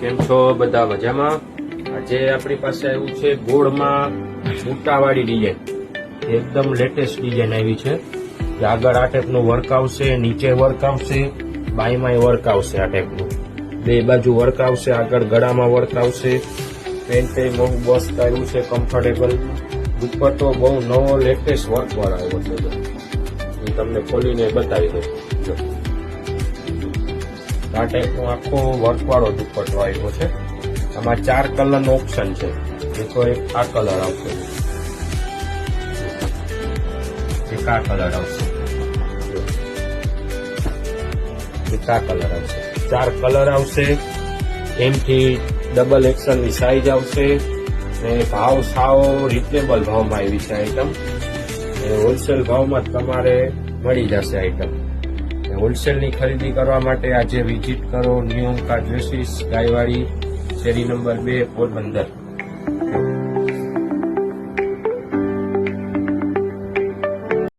કેમ છો બધા મજામાં? આજે આપણી પાસે આવ્યું છે ગોળમાં બુટ્ટાવાળી ડિઝાઇન, એકદમ લેટેસ્ટ ડિઝાઇન આવી છે. આગળ આ ટાઈપનું વર્ક આવશે, નીચે વર્ક આવશે, બાયમાં વર્ક આવશે. આ ટાઈપનું બે બાજુ વર્ક આવશે, આગળ ગળામાં વર્ક આવશે. પેન્ટ બહુ મસ્ત આવ્યું છે, કમ્ફર્ટેબલ. દુપટ્ટો બહુ નવો લેટેસ્ટ વર્ક વાળો આવ્યો છે. હું તમને ખોલીને બતાવી દઉં. આ ટાઈપનો આખો વર્ક વાળો દુપટ્ટો આવ્યો છે. આમાં 4 કલરનો ઓપ્શન છે. એક આ કલર આવશે, એક આ કલર આવશે, એક આ કલર આવશે. 4 કલર આવશે. એમથી ડબલ એક્સેલ ની સાઈઝ આવશે. ને ભાવ સાવ રિઝનેબલ ભાવમાં આવી છે આઈટમ. હોલસેલ ભાવમાં તમારે મળી જશે આઈટમ. હોલસેલની ખરીદી કરવા માટે આજે વિઝિટ કરો ન્યુ ઓમકાર ડ્રેસીસ, ગાયવાડી, શેરી નંબર 2, પોરબંદર.